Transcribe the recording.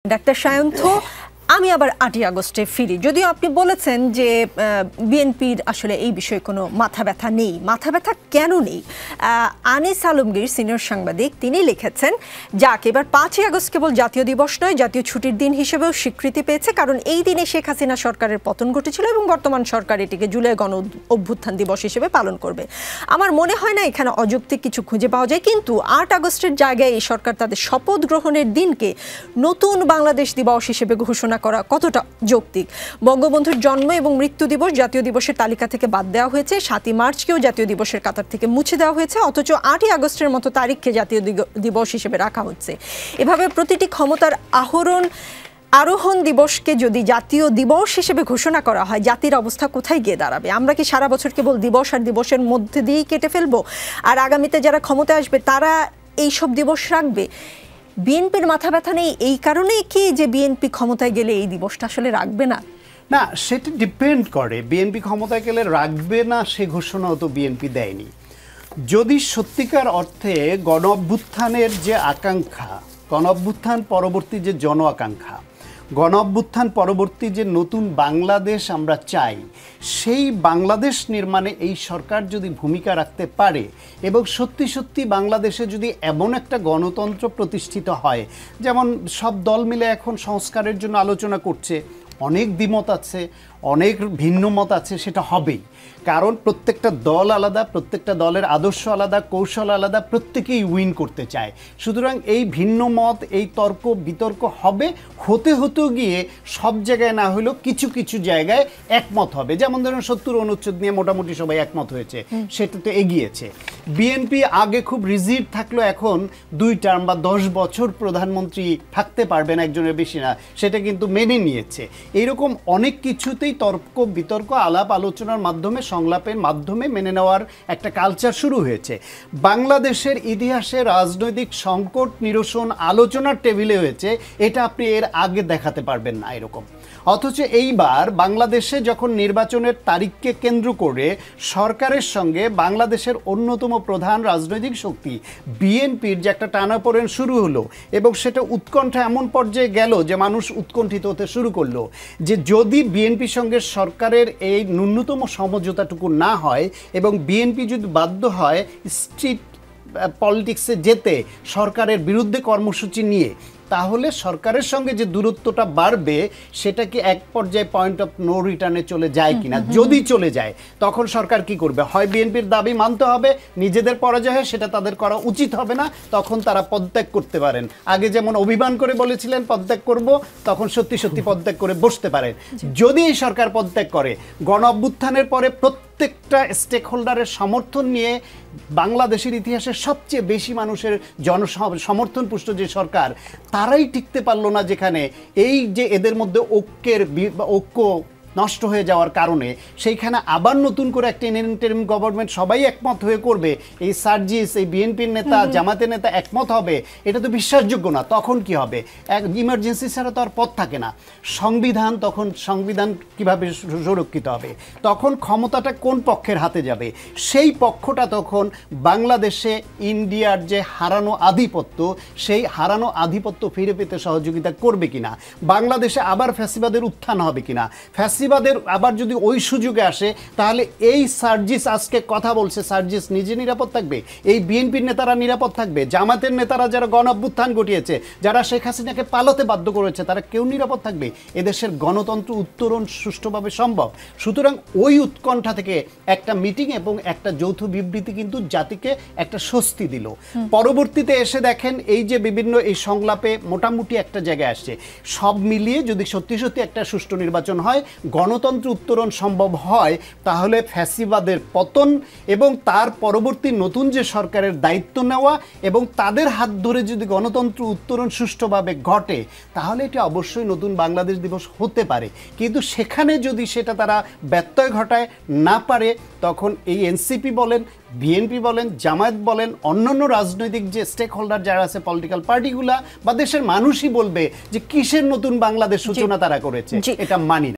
Doctor সায়ন্থ, আমি আবার ৮ই আগস্টে ফিরি। যদিও আপনি বলেছেন যে বিএনপির আসলে এই বিষয়ে কোনো মাথা ব্যথা নেই। মাথা ব্যথা কেন নেই? আনিস আলমগীর সিনিয়র সাংবাদিক, তিনি লিখেছেন যাক এবার ৫ই আগস্ট কেবল জাতীয় দিবস নয়, জাতীয় ছুটির দিন হিসেবেও স্বীকৃতি পেয়েছে, কারণ এই দিনে শেখ হাসিনা সরকারের পতন ঘটেছিল এবং বর্তমান সরকার এটিকে জুলাই গণ অভ্যুত্থান দিবস হিসেবে পালন করবে। আমার মনে হয় না এখানে অযৌক্তিক কিছু খুঁজে পাওয়া যায়, কিন্তু ৮ আগস্টের জায়গায় এই সরকার তাদের শপথ গ্রহণের দিনকে নতুন বাংলাদেশ দিবস হিসেবে ঘোষণা করা কতটা যৌক্তিক? বঙ্গবন্ধুর জন্ম এবং মৃত্যু দিবস জাতীয় দিবসের তালিকা থেকে বাদ দেওয়া হয়েছে, ৭ই মার্চকেও জাতীয় দিবসের কাতার থেকে মুছে দেওয়া হয়েছে, অথচ ৮ই আগস্টের মতো তারিখকে জাতীয় দিবস হিসেবে রাখা হচ্ছে। এভাবে প্রতিটি ক্ষমতার আরোহণ দিবসকে যদি জাতীয় দিবস হিসেবে ঘোষণা করা হয়, জাতির অবস্থা কোথায় গিয়ে দাঁড়াবে? আমরা কি সারা বছর কেবল দিবস আর দিবসের মধ্যে দিয়েই কেটে ফেলবো, আর আগামীতে যারা ক্ষমতায় আসবে তারা এইসব দিবস রাখবে? বিএনপির মাথা ব্যথা নেই এই কারণেই কি যে বিএনপি ক্ষমতায় গেলে এই দিবসটা আসলে রাখবে না? না, সেটা ডিপেন্ড করে। বিএনপি ক্ষমতায় গেলে রাখবে না সে ঘোষণাও তো বিএনপি দেয়নি। যদি সত্যিকার অর্থে গণ অভ্যুত্থানের যে আকাঙ্ক্ষা, গণ অভ্যুত্থান পরবর্তী যে জন আকাঙ্ক্ষা, গণ অভ্যুত্থান পরবর্তী যে নতুন বাংলাদেশ আমরা চাই, সেই বাংলাদেশ নির্মাণে এই সরকার যদি ভূমিকা রাখতে পারে এবং সত্যি সত্যি বাংলাদেশে যদি এমন একটা গণতন্ত্র প্রতিষ্ঠিত হয়, যেমন সব দল মিলে এখন সংস্কারের জন্য আলোচনা করছে, অনেক দ্বিমত আছে, অনেক ভিন্ন মত আছে, সেটা হবেই। কারণ প্রত্যেকটা দল আলাদা, প্রত্যেকটা দলের আদর্শ আলাদা, কৌশল আলাদা, প্রত্যেকেই উইন করতে চায়। সুতরাং এই ভিন্ন মত, এই তর্ক বিতর্ক হবে, হতে গিয়ে সব জায়গায় না হলেও কিছু কিছু জায়গায় একমত হবে। যেমন ধরুন ৭০ অনুচ্ছেদ নিয়ে মোটামুটি সবাই একমত হয়েছে, সেটাতে এগিয়েছে। বিএনপি আগে খুব রিজিড থাকলো, এখন ২ টার্ম বা ১০ বছর প্রধানমন্ত্রী থাকতে পারবেন, একজনের বেশি না, সেটা কিন্তু মেনে নিয়েছে। এইরকম অনেক কিছুতেই তর্ক বিতর্ক, আলাপ আলোচনার মাধ্যমে, সংলাপের মাধ্যমে মেনে নেওয়ার একটা কালচার শুরু হয়েছে। বাংলাদেশের ইতিহাসে রাজনৈতিক সংকট নিরসন আলোচনার টেবিলে হয়েছে, এটা আপনি এর আগে দেখাতে পারবেন না এরকম। অথচ এইবার বাংলাদেশে যখন নির্বাচনের তারিখকে কেন্দ্র করে সরকারের সঙ্গে বাংলাদেশের অন্যতম প্রধান রাজনৈতিক শক্তি বিএনপির যে একটা টানাপোড়েন শুরু হলো, এবং সেটা উৎকণ্ঠা এমন পর্যায়ে গেল যে মানুষ উৎকণ্ঠিত হতে শুরু করলো যে যদি বিএনপির সঙ্গে সরকারের এই ন্যূনতম সমঝোতাটুকু না হয় এবং বিএনপি যদি বাধ্য হয় স্ট্রিট পলিটিক্সে যেতে সরকারের বিরুদ্ধে কর্মসূচি নিয়ে, তাহলে সরকারের সঙ্গে যে দূরত্বটা বাড়বে সেটা কি এক পর্যায়ে পয়েন্ট অফ নো রিটার্নে চলে যায় কিনা? যদি চলে যায় তখন সরকার কি করবে? হয় বিএনপির দাবি মানতে হবে, নিজেদের পরাজয় হয় সেটা তাদের করা উচিত হবে না, তখন তারা পদত্যাগ করতে পারেন। আগে যেমন অভিমান করে বলেছিলেন পদত্যাগ করব, তখন সত্যি সত্যি পদত্যাগ করে বসতে পারেন। যদি এই সরকার পদত্যাগ করে, গণ অভ্যুত্থানের পরে প্রত্যেকটা স্টেক হোল্ডারের সমর্থন নিয়ে বাংলাদেশের ইতিহাসে সবচেয়ে বেশি মানুষের সমর্থন পুষ্ট যে সরকার, তারাই টিকতে পারলো না, যেখানে এই যে এদের মধ্যে ঐক্য নষ্ট হয়ে যাওয়ার কারণে সেইখানে আবার নতুন করে একটা ইন্টারিম গভর্নমেন্ট সবাই একমত হয়ে করবে, এই সার্জিস, এই বিএনপির নেতা, জামাতের নেতা একমত হবে, এটা তো বিশ্বাসযোগ্য না। তখন কি হবে? ইমার্জেন্সি ছাড়া তো আর পথ থাকে না। তখন সংবিধান কিভাবে সুরক্ষিত হবে? তখন ক্ষমতাটা কোন পক্ষের হাতে যাবে? সেই পক্ষটা তখন বাংলাদেশে ইন্ডিয়ার যে হারানো আধিপত্য, সেই হারানো আধিপত্য ফিরে পেতে সহযোগিতা করবে কিনা? বাংলাদেশে আবার ফ্যাসিবাদের উত্থান হবে কিনা? ফ্যাসিবাদের আবার যদি ওই সুযোগে আসে, তাহলে এই সার্জিস আজকে কথা বলছে, সার্জিস নিজে নিরাপদ থাকবে? এই বিএনপির নেতারা নিরাপদ থাকবে? জামাতের নেতারা যারা গণ অভ্যুত্থান ঘটিয়েছে, যারা শেখ হাসিনাকে পালাতে বাধ্য করেছে, তারা কেউ নিরাপদ থাকবে? এদেশের গণতন্ত্র উত্তরণ সুষ্ঠুভাবে সম্ভব? সুতরাং ওই উৎকণ্ঠা থেকে একটা মিটিং এবং একটা যৌথ বিবৃতি কিন্তু জাতিকে একটা স্বস্তি দিল। পরবর্তীতে এসে দেখেন এই যে বিভিন্ন এই সংলাপে মোটামুটি একটা জায়গায় আসছে, সব মিলিয়ে যদি সত্যি সত্যি একটা সুষ্ঠু নির্বাচন হয়, গণতন্ত্র উত্তরণ সম্ভব হয়, তাহলে ফ্যাসিবাদের পতন এবং তার পরবর্তী নতুন যে সরকারের দায়িত্ব নেওয়া এবং তাদের হাত ধরে যদি গণতন্ত্র উত্তরণ সুষ্ঠুভাবে ঘটে, তাহলে এটা অবশ্যই নতুন বাংলাদেশ দিবস হতে পারে। কিন্তু সেখানে যদি সেটা তারা ব্যত্যয় ঘটায় না পারে, তখন এই এনসিপি বলেন, বিএনপি বলেন, জামায়াত বলেন, অন্যান্য রাজনৈতিক যে স্টেক হোল্ডার যারা আছে, পলিটিক্যাল পার্টিগুলা বা দেশের মানুষই বলবে যে কিসের নতুন বাংলাদেশ সূচনা তারা করেছে, এটা মানি না।